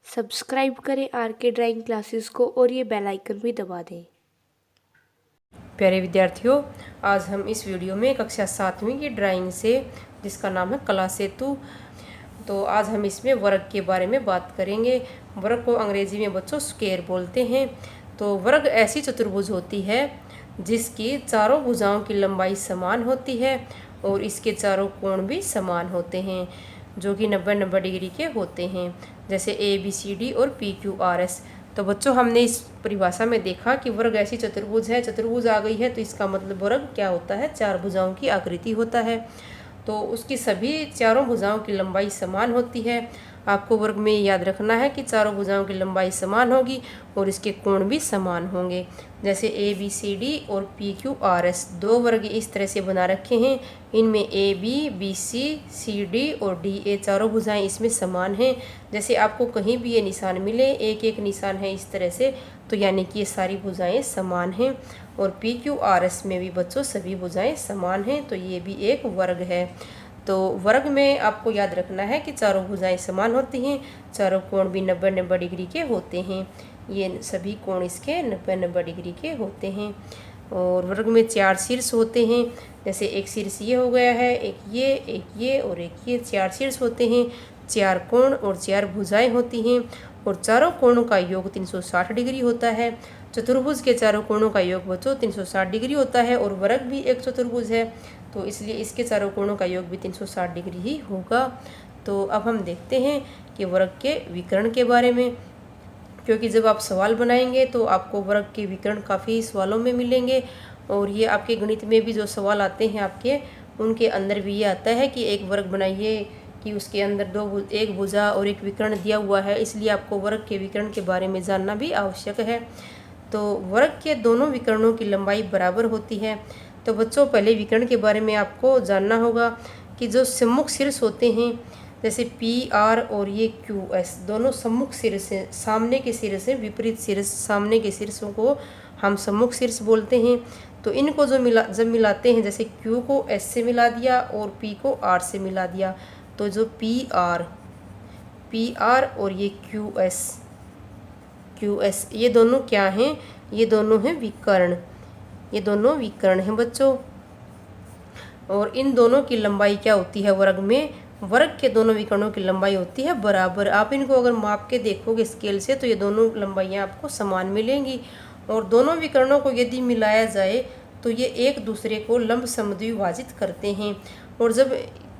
Subscribe करें are के drawing classes को और ये बेल आइकन भी दबा दें। प्यारे विद्यार्थियों, आज हम इस वीडियो में कक्षा 7वीं की ड्राइंग से, जिसका नाम है कला सेतु, तो आज हम इसमें वर्ग के बारे में बात करेंगे। वर्ग को अंग्रेजी में बच्चों स्क्वायर बोलते हैं। तो वर्ग ऐसी चतुर्भुज होती है जिसकी चारों भुजाओं की लंबाई समान होती है और इसके चारों कोण भी समान होते हैं, जो कि 90-90 डिग्री के होते हैं, जैसे ABCD और PQRS। तो बच्चों, हमने इस परिभाषा में देखा कि वर्ग ऐसी चतुर्भुज है। चतुर्भुज आ गई है तो इसका मतलब वर्ग क्या होता है? चार भुजाओं की आकृति होता है। तो उसकी सभी चारों भुजाओं की लंबाई समान होती है। आपको वर्ग में याद रखना है कि चारों भुजाओं की लंबाई समान होगी और इसके कोण भी समान होंगे। जैसे ABCD और PQRS दो वर्ग इस तरह से बना रखे हैं। इनमें AB, BC, CD और DA चारों भुजाएं इसमें समान हैं। जैसे आपको कहीं भी ये निशान मिले, एक एक निशान है इस तरह से, तो यानी कि ये सारी भुजाएं समान हैं। और PQRS में भी बच्चों सभी भुजाएं समान हैं, तो ये भी एक वर्ग है। तो वर्ग में आपको याद रखना है कि चारों भुजाएं समान होती हैं, चारों कोण भी 90-90 डिग्री के होते हैं। ये सभी कोण इसके 90-90 डिग्री के होते हैं। और वर्ग में चार शीर्ष होते हैं। जैसे एक शीर्ष ये हो गया है, एक ये और एक ये, चार शीर्ष होते हैं, चार कोण और चार भुजाएं होती हैं और चारों कोणों का योग 360 डिग्री होता है। चतुर्भुज के चारों कोणों का योग बच्चों 360 डिग्री होता है और वर्ग भी एक चतुर्भुज है, तो इसलिए इसके चारों कोणों का योग भी 360 डिग्री ही होगा। तो अब हम देखते हैं कि वर्ग के विकर्ण के बारे में, क्योंकि जब आप सवाल बनाएंगे तो आपको वर्ग के विकर्ण काफ़ी सवालों में मिलेंगे। और ये आपके गणित में भी जो सवाल आते हैं आपके, उनके अंदर भी ये आता है कि एक वर्ग बनाइए कि उसके अंदर एक भुजा और एक विकर्ण दिया हुआ है, इसलिए आपको वर्ग के विकर्ण के बारे में जानना भी आवश्यक है। तो वर्ग के दोनों विकर्णों की लंबाई बराबर होती है। तो बच्चों, पहले विकर्ण के बारे में आपको जानना होगा कि जो सम्मुख शीर्ष होते हैं, जैसे PR और ये QS दोनों सम्मुख शीर्ष हैं। सामने के शीर्ष हैं, विपरीत शीर्ष, सामने के शीर्षों को हम सम्मुख शीर्ष बोलते हैं। तो इनको जब मिलाते हैं, जैसे Q को S से मिला दिया और P को R से मिला दिया, तो जो PR और ये QS ये दोनों क्या हैं? ये दोनों हैं विकर्ण। ये दोनों विकर्ण हैं बच्चों। और इन दोनों की लंबाई क्या होती है वर्ग में? वर्ग के दोनों विकर्णों की लंबाई होती है बराबर। आप इनको अगर माप के देखोगे स्केल से, तो ये दोनों लंबाइयाँ आपको समान मिलेंगी। और दोनों विकर्णों को यदि मिलाया जाए तो ये एक दूसरे को लंब समद्विभाजित करते हैं। और जब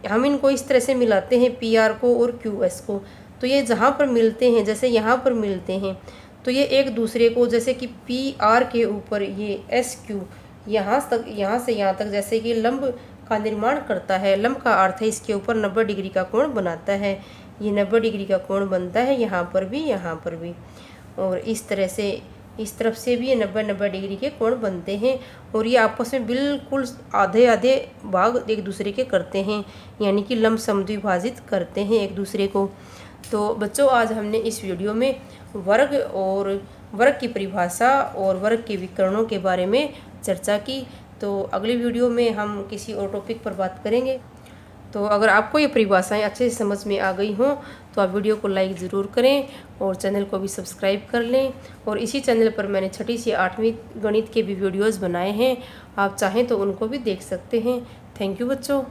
हम इनको इस तरह से मिलाते हैं, PR को और QS को, तो ये जहाँ पर मिलते हैं, जैसे यहाँ पर मिलते हैं, तो ये एक दूसरे को, जैसे कि PR के ऊपर ये SQ यहाँ से यहाँ तक जैसे कि लंब का निर्माण करता है। लंब का अर्थ है इसके ऊपर 90 डिग्री का कोण बनाता है। ये 90 डिग्री का कोण बनता है यहाँ पर भी, यहाँ पर भी, और इस तरह से इस तरफ से भी ये 90-90 डिग्री के कोण बनते हैं। और ये आपस में बिल्कुल आधे आधे भाग एक दूसरे के करते हैं, यानी कि लंब समद्विभाजित करते हैं एक दूसरे को। तो बच्चों, आज हमने इस वीडियो में वर्ग और वर्ग की परिभाषा और वर्ग के विकर्णों के बारे में चर्चा की। तो अगली वीडियो में हम किसी और टॉपिक पर बात करेंगे। तो अगर आपको ये परिभाषाएं अच्छे से समझ में आ गई हों तो आप वीडियो को लाइक ज़रूर करें और चैनल को भी सब्सक्राइब कर लें। और इसी चैनल पर मैंने 6ठी से 8वीं गणित के भी वीडियोज़ बनाए हैं, आप चाहें तो उनको भी देख सकते हैं। थैंक यू बच्चों।